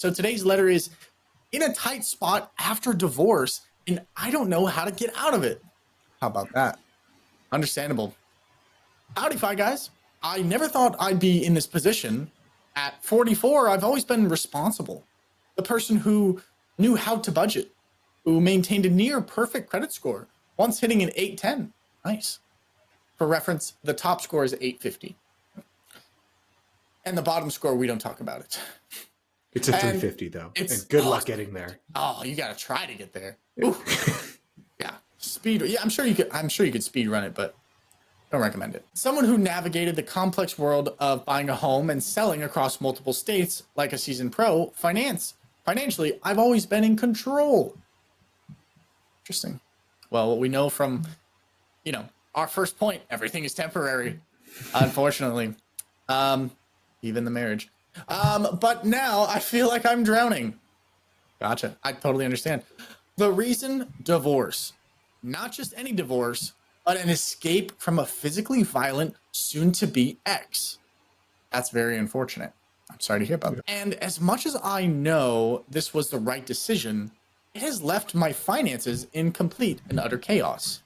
So today's letter is in a tight spot after divorce, and I don't know how to get out of it. How about that? Understandable. Howdy, Fi Guys. I never thought I'd be in this position. At 44, I've always been responsible. The person who knew how to budget, who maintained a near perfect credit score, once hitting an 810. Nice. For reference, the top score is 850. And the bottom score, we don't talk about it. It's a 350 though. And good luck getting there. Oh, you got to try to get there. Yeah. Speed. Yeah, I'm sure you could speed run it, but don't recommend it. Someone who navigated the complex world of buying a home and selling across multiple states like a seasoned pro, financially, I've always been in control. Interesting. Well, what we know from, our first point, everything is temporary, unfortunately. Even the marriage. But now I feel like I'm drowning. Gotcha. I totally understand. The reason, divorce. Not just any divorce, but an escape from a physically violent, soon-to-be ex. That's very unfortunate. I'm sorry to hear about that. And as much as I know this was the right decision, it has left my finances in complete and utter chaos.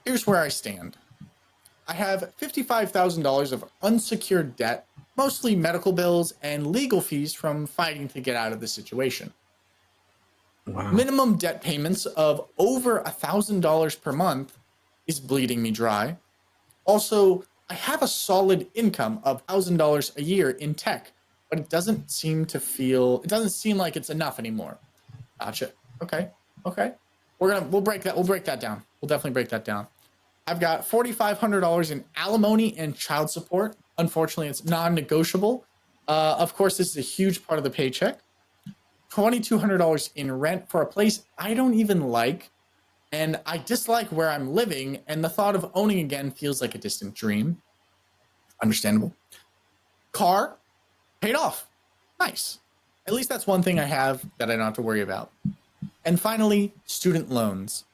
Here's where I stand. I have $55,000 of unsecured debt, mostly medical bills and legal fees from fighting to get out of the situation. Wow. Minimum debt payments of over $1,000 per month is bleeding me dry. Also, I have a solid income of $1,000 a year in tech, but it doesn't seem like it's enough anymore. Gotcha. Okay. We'll break that down. We'll definitely break that down. I've got $4,500 in alimony and child support. Unfortunately, it's non-negotiable. Of course, this is a huge part of the paycheck. $2,200 in rent for a place I don't even like, and I dislike where I'm living, and the thought of owning again feels like a distant dream. Understandable. Car, paid off. Nice. At least that's one thing I have that I don't have to worry about. And finally, student loans.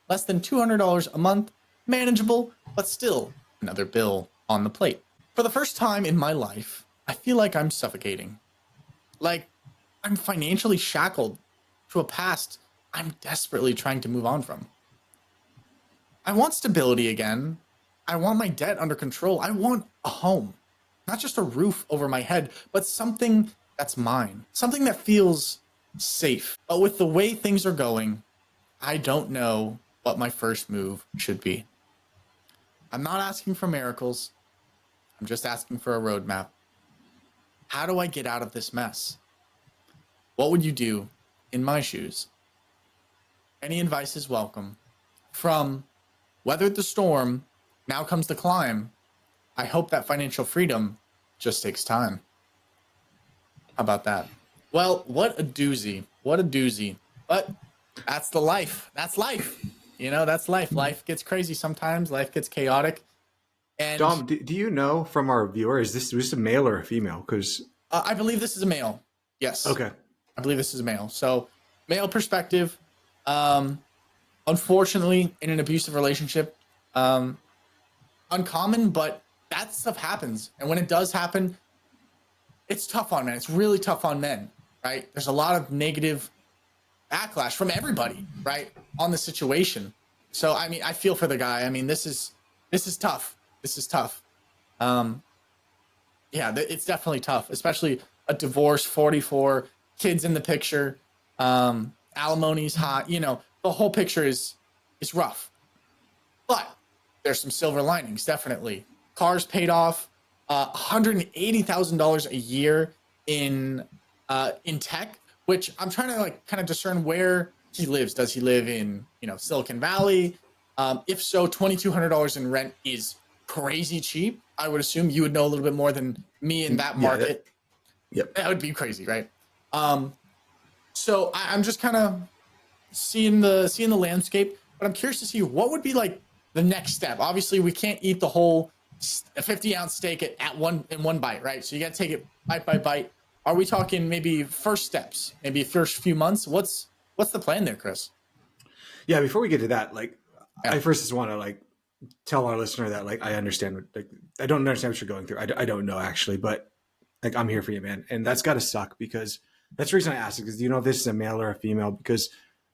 Less than $200 a month, manageable, but still another bill on the plate. For the first time in my life, I feel like I'm suffocating. Like I'm financially shackled to a past I'm desperately trying to move on from. I want stability again. I want my debt under control. I want a home, not just a roof over my head, but something that's mine, something that feels safe. But with the way things are going, I don't know what my first move should be. I'm not asking for miracles. I'm just asking for a roadmap. How do I get out of this mess? What would you do in my shoes? Any advice is welcome. From weathered the storm, now comes the climb. I hope that financial freedom just takes time. How about that? Well, what a doozy. What a doozy. But that's the life. That's life. That's life. Life gets crazy sometimes. Life gets chaotic. And Dom, do you know from our viewer, is this a male or a female? Because I believe this is a male. Yes. Okay. I believe this is a male. So male perspective. Unfortunately, in an abusive relationship, uncommon, but that stuff happens. And when it does happen, it's tough on men. It's really tough on men, right? There's a lot of negative backlash from everybody, right, on the situation. So, I feel for the guy. This is tough. This is tough. It's definitely tough, especially a divorce, 44, kids in the picture, alimony's hot, the whole picture is rough. But there's some silver linings, definitely. Cars paid off, $180,000 a year in tech, which I'm trying to kind of discern where he lives. Does he live in, Silicon Valley? If so, $2,200 in rent is crazy cheap. I would assume you would know a little bit more than me in that market. Yep. That would be crazy, right? So I'm just kind of seeing the landscape, but I'm curious to see what would be like the next step. Obviously, we can't eat the whole 50-ounce steak in one bite, right? So you got to take it bite by bite. Are we talking maybe first steps, maybe first few months? What's the plan there, Chris? Yeah, before we get to that, I first just want to tell our listener that I understand I don't understand what you're going through. I don't know actually, but Like, I'm here for you, man. And that's got to suck, because that's the reason I asked it, because do you know if this is a male or a female? Because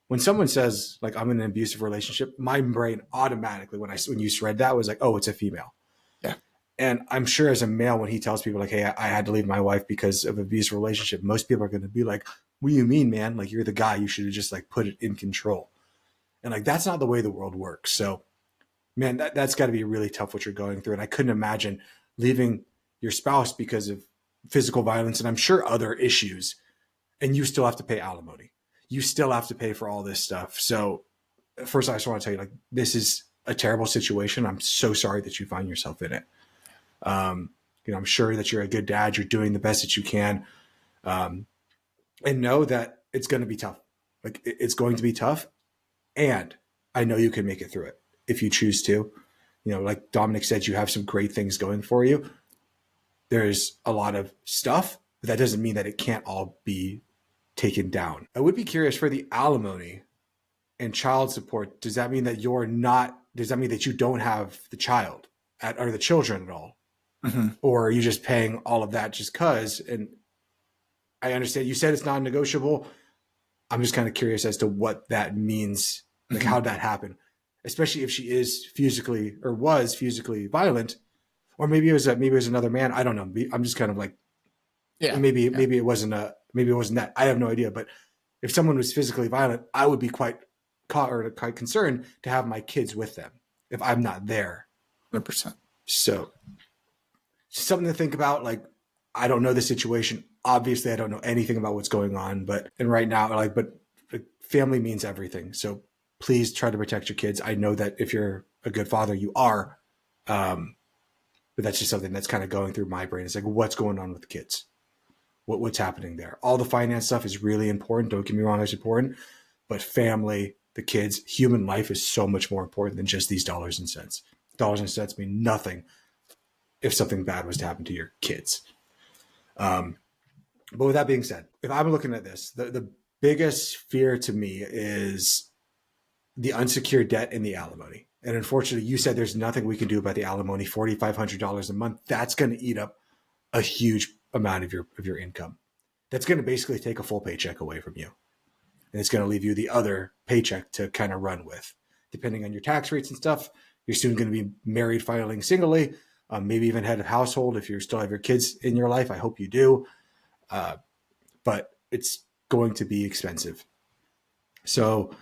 when someone says, like, I'm in an abusive relationship, my brain automatically, when you read that, was like, oh, it's a female. Yeah. And I'm sure as a male, when he tells people like, hey, I had to leave my wife because of an abusive relationship, most people are going to be like, what do you mean, man? Like, you're the guy. You should have just like put it in control. And like, that's not the way the world works. So, man, that's got to be really tough what you're going through. And I couldn't imagine leaving your spouse because of physical violence, and I'm sure other issues, and you still have to pay alimony. You still have to pay for all this stuff. So first, I just want to tell you, like, this is a terrible situation. I'm so sorry that you find yourself in it. I'm sure that you're a good dad. You're doing the best that you can. And know that it's going to be tough. Like, it's going to be tough. And I know you can make it through it if you choose to. Like Dominic said, you have some great things going for you. There's a lot of stuff, but that doesn't mean that it can't all be taken down. I would be curious for the alimony and child support. Does that mean that you don't have the child or the children at all? Mm-hmm. Or are you just paying all of that just because? And I understand you said it's non-negotiable. I'm just kind of curious as to what that means, like how that happened, especially if she is was physically violent, or maybe it was another man. I don't know. I'm just kind of like, maybe it wasn't that. I have no idea. But if someone was physically violent, I would be quite concerned to have my kids with them if I'm not there. 100%. So something to think about. Like, I don't know the situation. Obviously, I don't know anything about what's going on, but right now, but family means everything. So please try to protect your kids. I know that if you're a good father, you are, but that's just something that's kind of going through my brain. It's like, what's going on with the kids? What's happening there? All the finance stuff is really important. Don't get me wrong, it's important, but family, the kids, human life is so much more important than just these dollars and cents. Dollars and cents mean nothing if something bad was to happen to your kids. But with that being said, if I'm looking at this, the biggest fear to me is the unsecured debt and the alimony. And unfortunately, you said there's nothing we can do about the alimony, $4,500 a month. That's going to eat up a huge amount of your income. That's going to basically take a full paycheck away from you. And it's going to leave you the other paycheck to kind of run with. Depending on your tax rates and stuff, you're soon going to be married, filing singly, maybe even head of household if you still have your kids in your life. I hope you do. But it's going to be expensive. So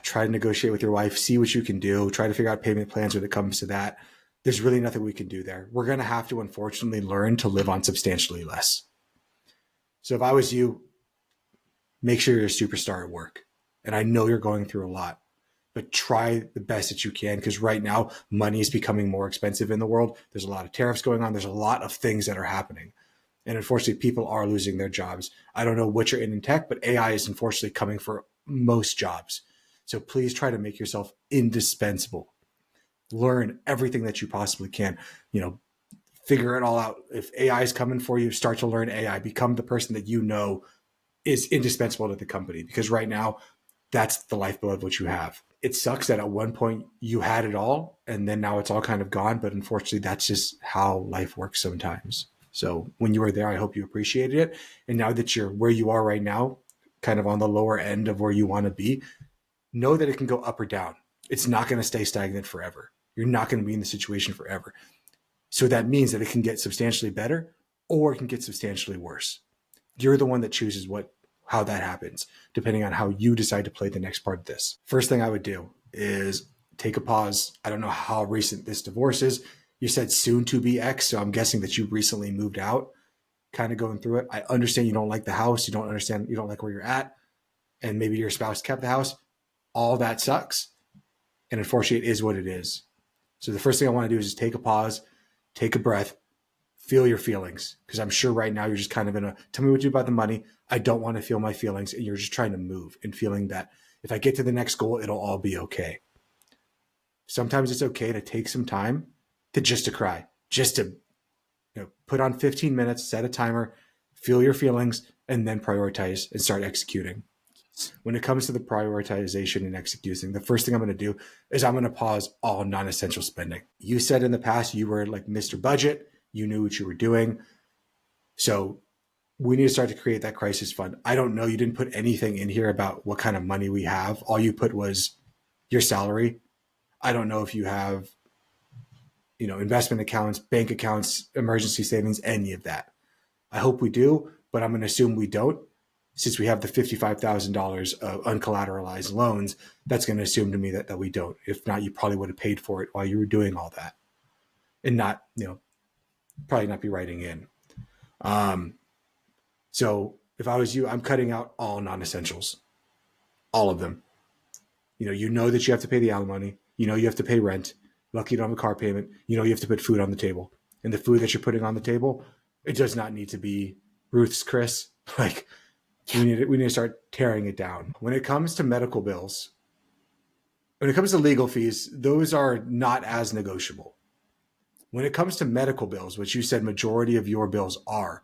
try to negotiate with your wife, see what you can do, try to figure out payment plans when it comes to that. There's really nothing we can do there. We're going to have to, unfortunately, learn to live on substantially less. So if I was you, make sure you're a superstar at work. And I know you're going through a lot, but try the best that you can, because right now money is becoming more expensive in the world. There's a lot of tariffs going on. There's a lot of things that are happening. And unfortunately, people are losing their jobs. I don't know what you're in tech, but AI is unfortunately coming for most jobs. So please try to make yourself indispensable. Learn everything that you possibly can. Figure it all out. If AI is coming for you, start to learn AI. Become the person that you know is indispensable to the company, because right now, that's the lifeblood of what you have. It sucks that at one point you had it all and then now it's all kind of gone. But unfortunately, that's just how life works sometimes. So when you were there, I hope you appreciated it. And now that you're where you are right now, kind of on the lower end of where you want to be, know that it can go up or down. It's not going to stay stagnant forever. You're not going to be in the situation forever. So that means that it can get substantially better or it can get substantially worse. You're the one that chooses how that happens, depending on how you decide to play the next part of this. First thing I would do is take a pause. I don't know how recent this divorce is. You said soon to be ex, so I'm guessing that you recently moved out, kind of going through it. I understand you don't like the house. You don't like where you're at. And maybe your spouse kept the house. All that sucks. And unfortunately, it is what it is. So the first thing I want to do is just take a pause, take a breath, feel your feelings. Because I'm sure right now you're just kind of tell me what to do about the money. I don't want to feel my feelings. And you're just trying to move and feeling that if I get to the next goal, it'll all be okay. Sometimes it's okay to take some time to cry, just to put on 15 minutes, set a timer, feel your feelings, and then prioritize and start executing. When it comes to the prioritization and executing, the first thing I'm going to do is I'm going to pause all non-essential spending. You said in the past you were like Mr. Budget. You knew what you were doing. So we need to start to create that crisis fund. I don't know. You didn't put anything in here about what kind of money we have. All you put was your salary. I don't know if you have, investment accounts, bank accounts, emergency savings, any of that. I hope we do, but I'm going to assume we don't. Since we have the $55,000 of uncollateralized loans, that's going to assume to me that we don't. If not, you probably would have paid for it while you were doing all that and not, probably not be writing in. So if I was you, I'm cutting out all non-essentials, all of them. You know that you have to pay the alimony. You have to pay rent. Lucky you don't have a car payment. You have to put food on the table. And the food that you're putting on the table, it does not need to be Ruth's Chris. Like, we need to start tearing it down. When it comes to medical bills, when it comes to legal fees, those are not as negotiable. When it comes to medical bills, which you said majority of your bills are,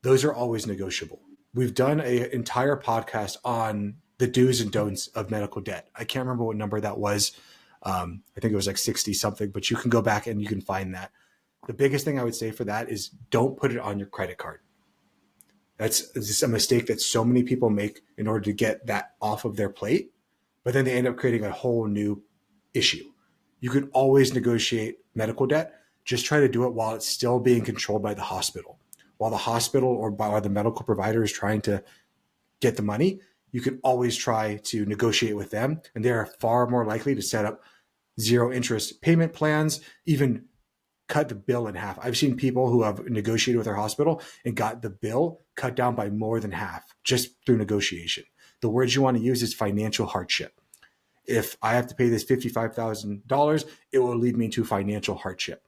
those are always negotiable. We've done an entire podcast on the do's and don'ts of medical debt. I can't remember what number that was. I think it was like 60 something, but you can go back and you can find that. The biggest thing I would say for that is don't put it on your credit card. That's just a mistake that so many people make in order to get that off of their plate, but then they end up creating a whole new issue. You can always negotiate medical debt. Just try to do it while it's still being controlled by the hospital. While the hospital or by the medical provider is trying to get the money, you can always try to negotiate with them. And they are far more likely to set up zero interest payment plans, even cut the bill in half. I've seen people who have negotiated with their hospital and got the bill cut down by more than half just through negotiation. The words you want to use is financial hardship. If I have to pay this $55,000, it will lead me to financial hardship,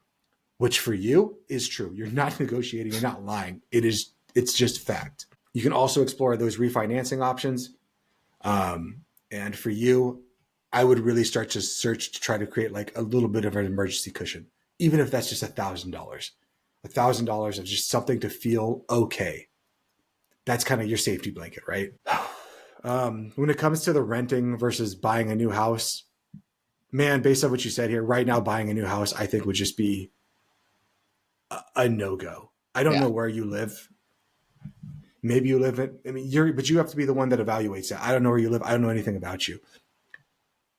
which for you is true. You're not negotiating. You're not lying. It's just fact. You can also explore those refinancing options. And for you, I would really start to search to try to create like a little bit of an emergency cushion, even if that's just $1,000. $1,000 of just something to feel okay. That's kind of your safety blanket, right? When it comes to the renting versus buying a new house, man, based on what you said here, right now buying a new house, I think would just be a no-go. I don't know where you live. Maybe you live but you have to be the one that evaluates that. I don't know where you live. I don't know anything about you.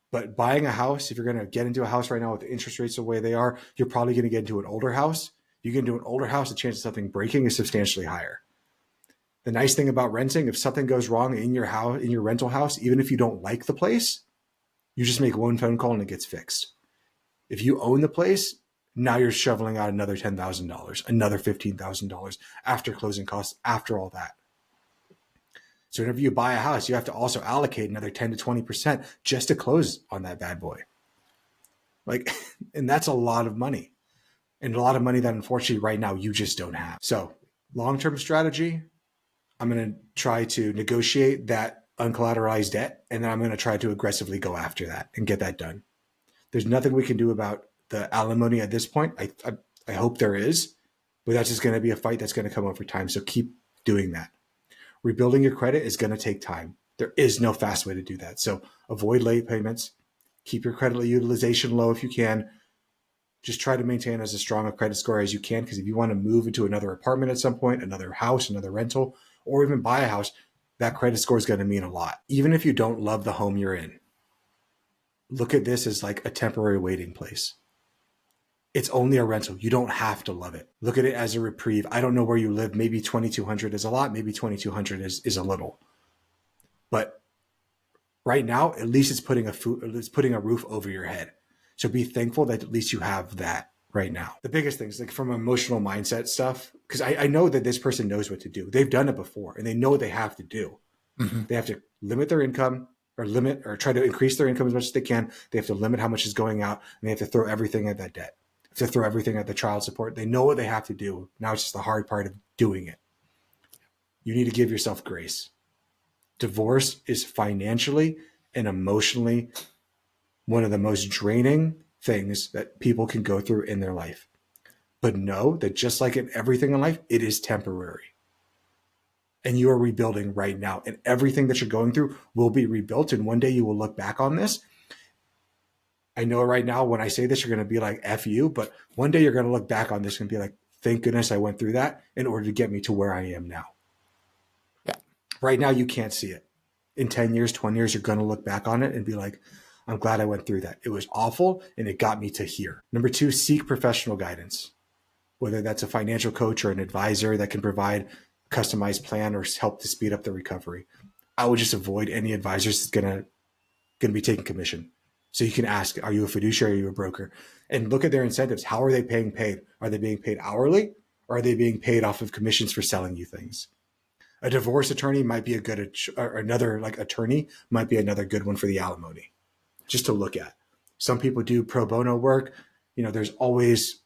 But buying a house, if you're going to get into a house right now with the interest rates the way they are, you're probably going to get into an older house. You get into an older house, the chance of something breaking is substantially higher. The nice thing about renting, if something goes wrong in your house, in your rental house, even if you don't like the place, you just make one phone call and it gets fixed. If you own the place, now you're shoveling out another $10,000, another $15,000 after closing costs, after all that. So whenever you buy a house, you have to also allocate another 10 to 20% just to close on that bad boy. And that's a lot of money. And a lot of money that unfortunately right now you just don't have. So long-term strategy, I'm going to try to negotiate that uncollateralized debt, and then I'm going to try to aggressively go after that and get that done. There's nothing we can do about the alimony at this point. I hope there is, but that's just going to be a fight that's going to come over time. So keep doing that. Rebuilding your credit is going to take time. There is no fast way to do that. So avoid late payments, keep your credit utilization low if you can. Just try to maintain as strong a credit score as you can, because if you want to move into another apartment at some point, another house, another rental, or even buy a house, that credit score is going to mean a lot. Even if you don't love the home you're in, look at this as like a temporary waiting place. It's only a rental. You don't have to love it. Look at it as a reprieve. I don't know where you live. Maybe $2,200 is a lot. Maybe $2,200 is a little. But right now, at least it's putting a roof over your head. So be thankful that at least you have that right now. The biggest things, like from emotional mindset stuff, because I know that this person knows what to do. They've done it before and they know what they have to do. Mm-hmm. They have to limit their income or try to increase their income as much as they can. They have to limit how much is going out, and they have to throw everything at that debt. They have to throw everything at the child support. They know what they have to do. Now it's just the hard part of doing it. You need to give yourself grace. Divorce is financially and emotionally one of the most draining things that people can go through in their life. But know that just like in everything in life, it is temporary. And you are rebuilding right now. And everything that you're going through will be rebuilt. And one day you will look back on this. I know right now when I say this, you're going to be like, F you. But one day you're going to look back on this and be like, thank goodness I went through that in order to get me to where I am now. Yeah. Right now, you can't see it. In 10 years, 20 years, you're going to look back on it and be like, I'm glad I went through that. It was awful and it got me to here. Number 2, seek professional guidance, whether that's a financial coach or an advisor that can provide a customized plan or help to speed up the recovery. I would just avoid any advisors that's going to be taking commission. So you can ask, are you a fiduciary? Are you a broker? And look at their incentives. How are they being paid? Are they being paid hourly or are they being paid off of commissions for selling you things? A divorce attorney might be a good, or another like attorney might be another good one for the alimony, just to look at. Some people do pro bono work. There's always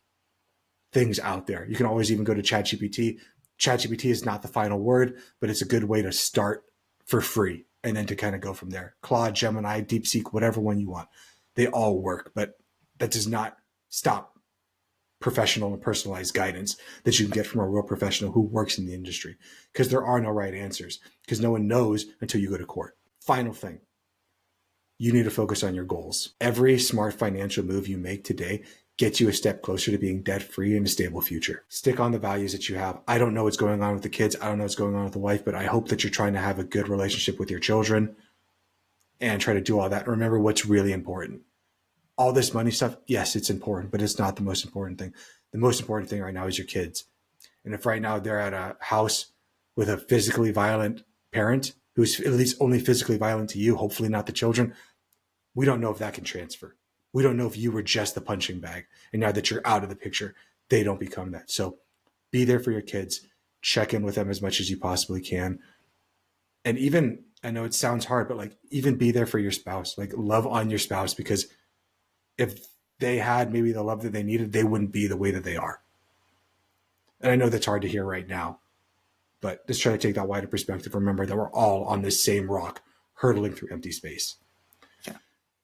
things out there. You can always even go to ChatGPT. ChatGPT is not the final word, but it's a good way to start for free and then to kind of go from there. Claude, Gemini, DeepSeek, whatever one you want. They all work, but that does not stop professional and personalized guidance that you can get from a real professional who works in the industry, because there are no right answers, because no one knows until you go to court. Final thing, you need to focus on your goals. Every smart financial move you make today gets you a step closer to being debt-free and a stable future. Stick on the values that you have. I don't know what's going on with the kids. I don't know what's going on with the wife, but I hope that you're trying to have a good relationship with your children and try to do all that. Remember what's really important. All this money stuff, yes, it's important, but it's not the most important thing. The most important thing right now is your kids. And if right now they're at a house with a physically violent parent who's at least only physically violent to you, hopefully not the children, we don't know if that can transfer. We don't know if you were just the punching bag. And now that you're out of the picture, they don't become that. So be there for your kids. Check in with them as much as you possibly can. And even, I know it sounds hard, but like even be there for your spouse. Like love on your spouse, because if they had maybe the love that they needed, they wouldn't be the way that they are. And I know that's hard to hear right now, but just try to take that wider perspective. Remember that we're all on this same rock, hurtling through empty space. Yeah.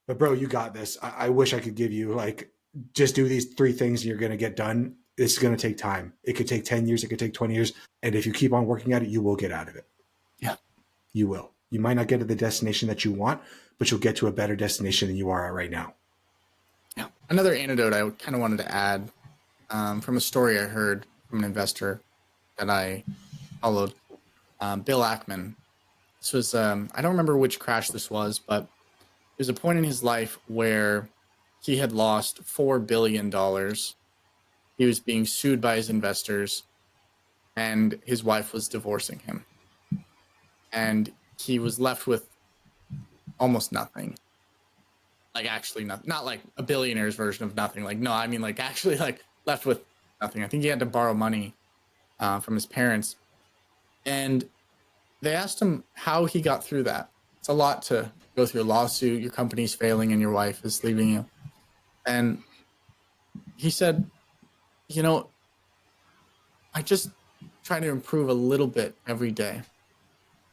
But bro, you got this. I wish I could give you like, just do these 3 things and you're going to get done. It's going to take time. It could take 10 years. It could take 20 years. And if you keep on working at it, you will get out of it. Yeah. You will. You might not get to the destination that you want, but you'll get to a better destination than you are at right now. Yeah. Another anecdote I kind of wanted to add from a story I heard from an investor that I followed, Bill Ackman. This was, I don't remember which crash this was, but there's a point in his life where he had lost $4 billion. He was being sued by his investors, and his wife was divorcing him. And he was left with almost nothing. Like actually not like a billionaire's version of nothing. Like, no, I mean like actually like left with nothing. I think he had to borrow money from his parents. And they asked him how he got through that. It's a lot to go through a lawsuit. Your company's failing and your wife is leaving you. And he said, I just try to improve a little bit every day.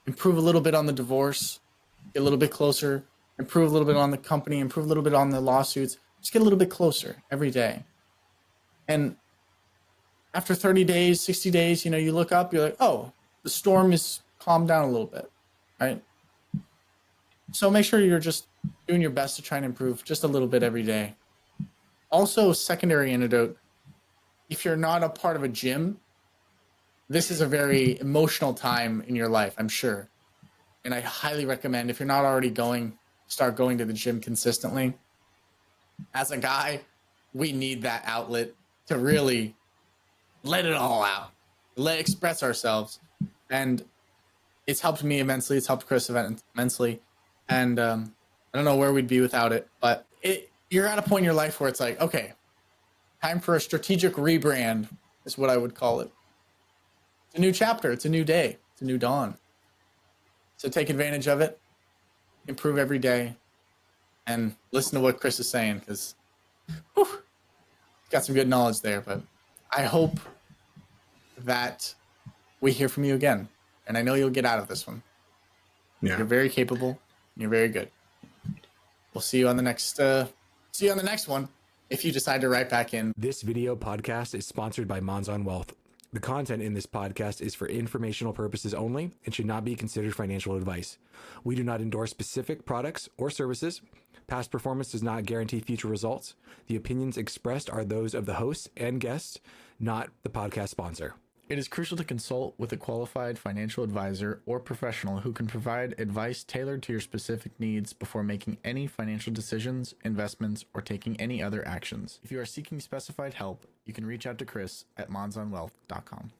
Improve a little bit on the divorce, get a little bit closer, improve a little bit on the company, improve a little bit on the lawsuits, just get a little bit closer every day. And after 30 days, 60 days, you look up, you're like, oh, the storm is calmed down a little bit, right? So make sure you're just doing your best to try and improve just a little bit every day. Also, secondary antidote, if you're not a part of a gym, this is a very emotional time in your life, I'm sure. And I highly recommend, if you're not already going, start going to the gym consistently. As a guy, we need that outlet to really let it all out, express ourselves. And it's helped me immensely. It's helped Chris immensely. And I don't know where we'd be without it, but you're at a point in your life where it's like, okay, time for a strategic rebrand is what I would call it. It's a new chapter. It's a new day. It's a new dawn. So take advantage of it, improve every day, and listen to what Chris is saying, because got some good knowledge there. But I hope that we hear from you again, and I know you'll get out of this one. Yeah. You're very capable. You're very good. We'll see you on the next one if you decide to write back in. This video podcast is sponsored by Monzon Wealth. The content in this podcast is for informational purposes only and should not be considered financial advice. We do not endorse specific products or services. Past performance does not guarantee future results. The opinions expressed are those of the hosts and guests, not the podcast sponsor. It is crucial to consult with a qualified financial advisor or professional who can provide advice tailored to your specific needs before making any financial decisions, investments, or taking any other actions. If you are seeking specified help, you can reach out to Chris at monzonwealth.com.